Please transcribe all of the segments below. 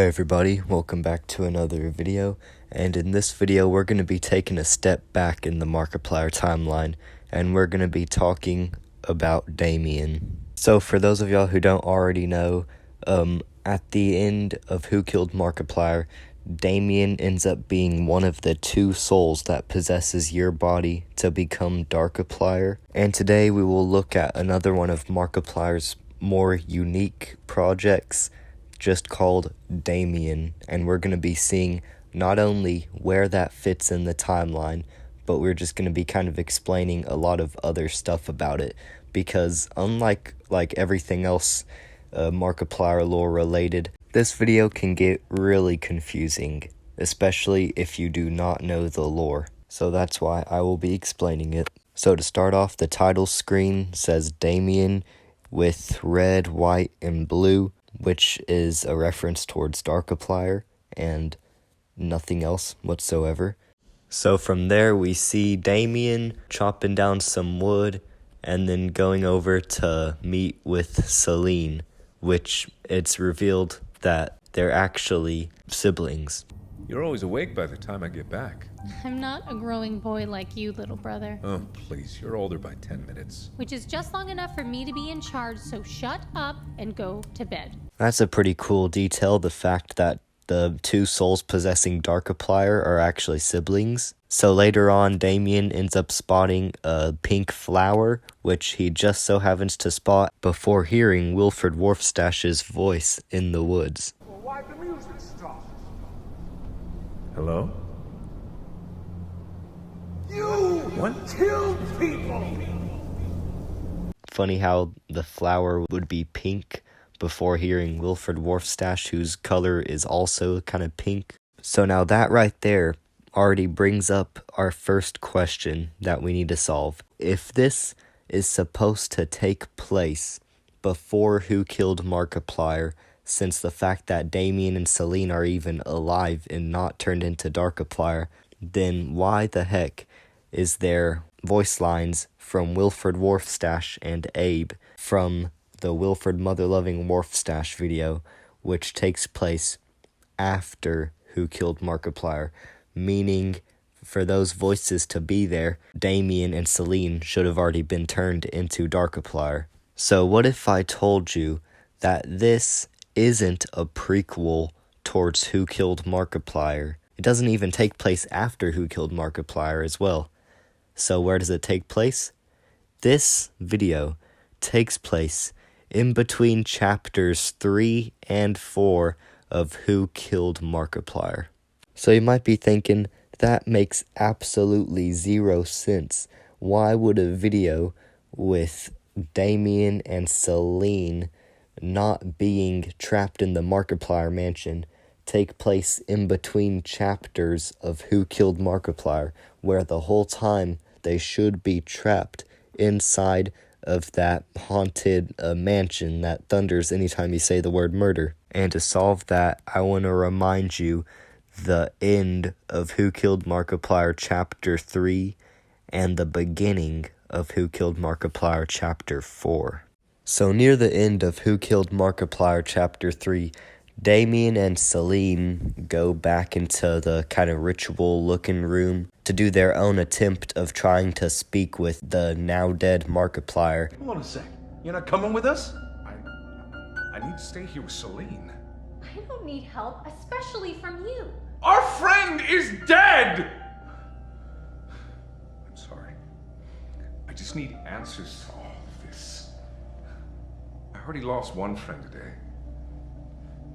Hey everybody, welcome back to another video, and in this video we're going to be taking a step back in the Markiplier timeline, and we're going to be talking about Damien. So for those of y'all who don't already know, at the end of Who Killed Markiplier, Damien ends up being one of the two souls that possesses your body to become Darkiplier, and today we will look at another one of Markiplier's more unique projects, just called Damien, and we're going to be seeing not only where that fits in the timeline, but we're just going to be kind of explaining a lot of other stuff about it, because unlike everything else Markiplier lore related, this video can get really confusing, especially if you do not know the lore. So that's why I will be explaining it. So to start off, the title screen says Damien with red, white, and blue, which is a reference towards Darkiplier and nothing else whatsoever. So from there we see Damien chopping down some wood and then going over to meet with Celine, which it's revealed that they're actually siblings. You're always awake by the time I get back. I'm not a growing boy like you, little brother. Oh, please, you're older by 10 minutes. Which is just long enough for me to be in charge, so shut up and go to bed. That's a pretty cool detail, the fact that the two souls possessing Darkiplier are actually siblings. So later on, Damien ends up spotting a pink flower, which he just so happens to spot before hearing Wilfred Warfstash's voice in the woods. Well, why'd the music stop? Hello? You killed people! Funny how the flower would be pink before hearing Wilfred Warfstash, whose color is also kind of pink. So now that right there already brings up our first question that we need to solve. If this is supposed to take place before Who Killed Markiplier, since the fact that Damien and Celine are even alive and not turned into Darkiplier, then why the heck is there voice lines from Wilfred Warfstash and Abe from the Wilfred Mother-Loving Warfstash video, which takes place after Who Killed Markiplier? Meaning, for those voices to be there, Damien and Celine should have already been turned into Darkiplier. So what if I told you that this isn't a prequel towards Who Killed Markiplier? It doesn't even take place after Who Killed Markiplier as well. So where does it take place? This video takes place in between chapters 3 and 4 of Who Killed Markiplier. So you might be thinking, that makes absolutely zero sense. Why would a video with Damien and Celine not being trapped in the Markiplier mansion take place in between chapters of Who Killed Markiplier, where the whole time they should be trapped inside of that haunted mansion that thunders anytime you say the word murder? And to solve that, I want to remind you the end of Who Killed Markiplier Chapter 3 and the beginning of Who Killed Markiplier Chapter 4. So near the end of Who Killed Markiplier Chapter 3, Damien and Celine go back into the kind of ritual-looking room to do their own attempt of trying to speak with the now-dead Markiplier. Hold on a sec. You're not coming with us? I need to stay here with Celine. I don't need help, especially from you. Our friend is dead! I'm sorry. I just need answers to all of this. I already lost one friend today.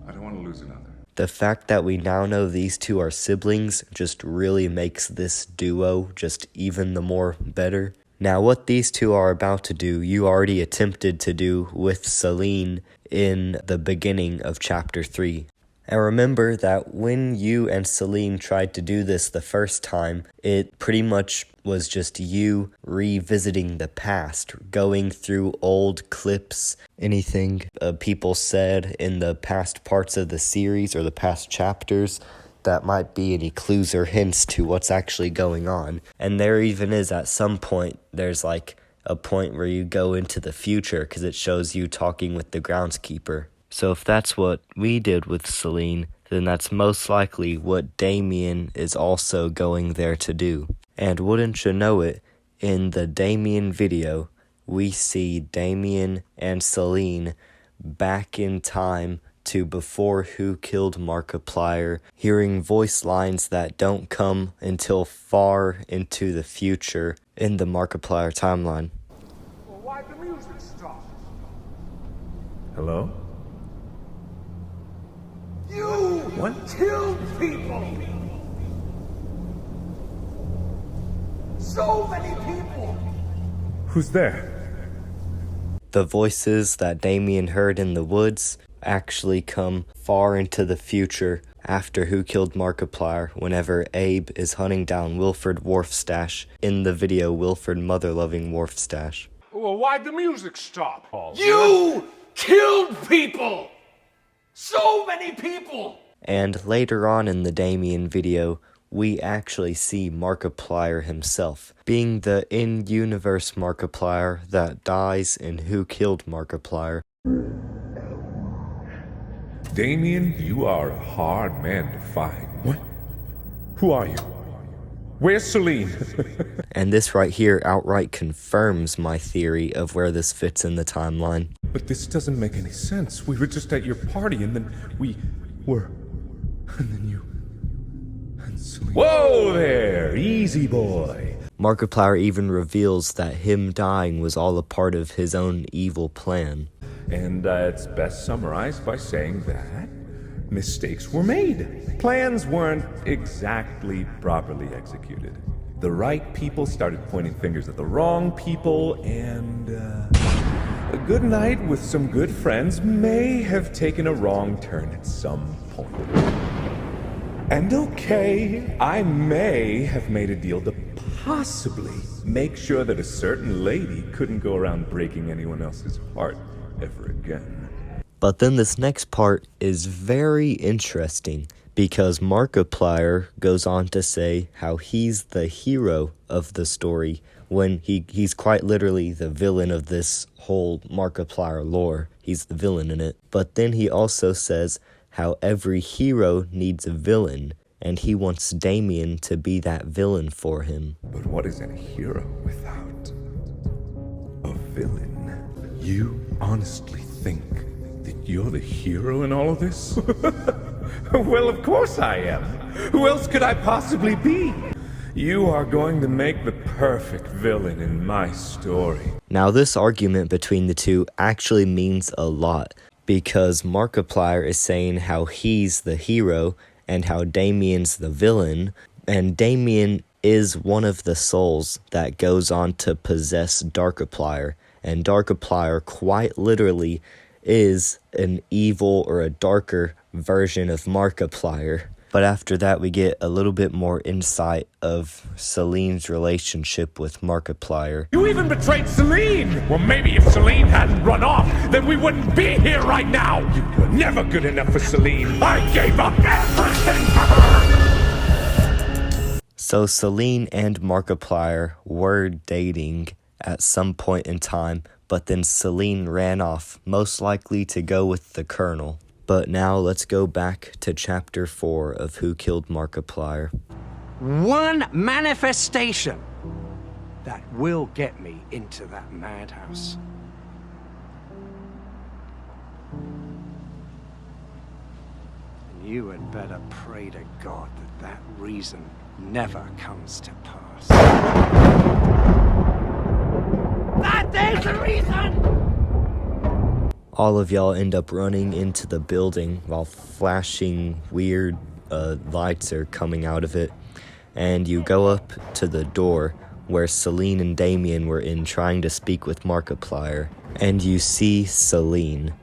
I don't want to lose another. The fact that we now know these two are siblings just really makes this duo just even the more better. Now, what these two are about to do, you already attempted to do with Celine in the beginning of Chapter 3. And remember that when you and Celine tried to do this the first time, it pretty much was just you revisiting the past, going through old clips, anything people said in the past parts of the series or the past chapters that might be any clues or hints to what's actually going on. And there even is at some point, there's like a point where you go into the future because it shows you talking with the groundskeeper. So if that's what we did with Celine, then that's most likely what Damien is also going there to do. And wouldn't you know it, in the Damien video, we see Damien and Celine back in time to before Who Killed Markiplier, hearing voice lines that don't come until far into the future in the Markiplier timeline. Well, why'd the music stop? Hello? You killed people! So many people! Who's there? The voices that Damien heard in the woods actually come far into the future after Who Killed Markiplier, whenever Abe is hunting down Wilfred Warfstache in the video Wilfred Mother-Loving Warfstache. Well, why'd the music stop? You killed people! So many people! And later on in the Damien video, we actually see Markiplier himself, being the in-universe Markiplier that dies in Who Killed Markiplier. Damien, you are a hard man to find. What? Who are you? Where's Celine? And this right here outright confirms my theory of where this fits in the timeline. But this doesn't make any sense. We were just at your party and then we were... And then you... And Celine... Whoa there! Easy boy! Markiplier even reveals that him dying was all a part of his own evil plan. And it's best summarized by saying that mistakes were made. Plans weren't exactly properly executed. The right people started pointing fingers at the wrong people, and a good night with some good friends may have taken a wrong turn at some point. And okay, I may have made a deal to possibly make sure that a certain lady couldn't go around breaking anyone else's heart ever again. But then this next part is very interesting, because Markiplier goes on to say how he's the hero of the story, when he's quite literally the villain of this whole Markiplier lore. He's the villain in it. But then he also says how every hero needs a villain, and he wants Damien to be that villain for him. But what is a hero without a villain? You honestly think that you're the hero in all of this? Well, of course I am. Who else could I possibly be? You are going to make the perfect villain in my story. Now, this argument between the two actually means a lot, because Markiplier is saying how he's the hero and how Damien's the villain, and Damien is one of the souls that goes on to possess Darkiplier, and Darkiplier quite literally is an evil or a darker version of Markiplier. But after that, we get a little bit more insight of Celine's relationship with Markiplier. You even betrayed Celine! Well, maybe if Celine hadn't run off, then we wouldn't be here right now! You were never good enough for Celine. I gave up everything for her! So Celine and Markiplier were dating at some point in time, but then Celine ran off, most likely to go with the Colonel. But now let's go back to chapter 4 of Who Killed Markiplier. One manifestation that will get me into that madhouse. And you had better pray to God that that reason never comes to pass. That is the reason! All of y'all end up running into the building while flashing weird lights are coming out of it. And you go up to the door where Celine and Damien were in trying to speak with Markiplier. And you see Celine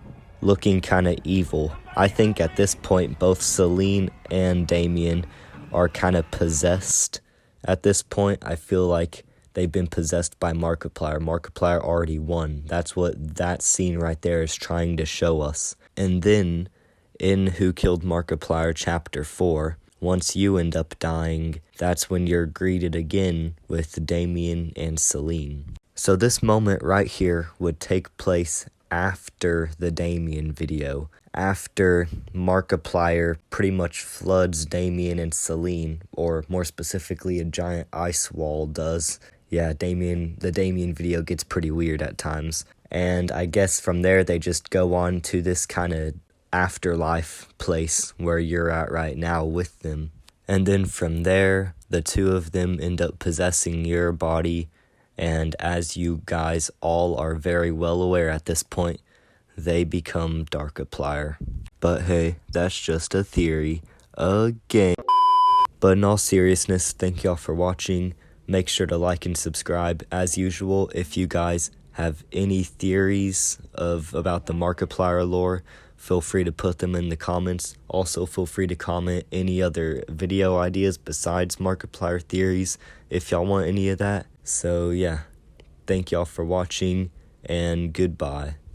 looking kind of evil. I think at this point both Celine and Damien are kind of possessed. At this point, I feel like they've been possessed by Markiplier. Markiplier already won. That's what that scene right there is trying to show us. And then, in Who Killed Markiplier Chapter 4, once you end up dying, that's when you're greeted again with Damien and Celine. So this moment right here would take place after the Damien video, after Markiplier pretty much floods Damien and Celine, or more specifically a giant ice wall does. Yeah, the Damien video gets pretty weird at times. And I guess from there they just go on to this kind of afterlife place where you're at right now with them. And then from there, the two of them end up possessing your body, and as you guys all are very well aware at this point, they become Darkiplier. But hey, that's just a theory. Again. But in all seriousness, thank y'all for watching. Make sure to like and subscribe. As usual, if you guys have any theories about the Markiplier lore, feel free to put them in the comments. Also, feel free to comment any other video ideas besides Markiplier theories if y'all want any of that. So yeah, thank y'all for watching, and goodbye.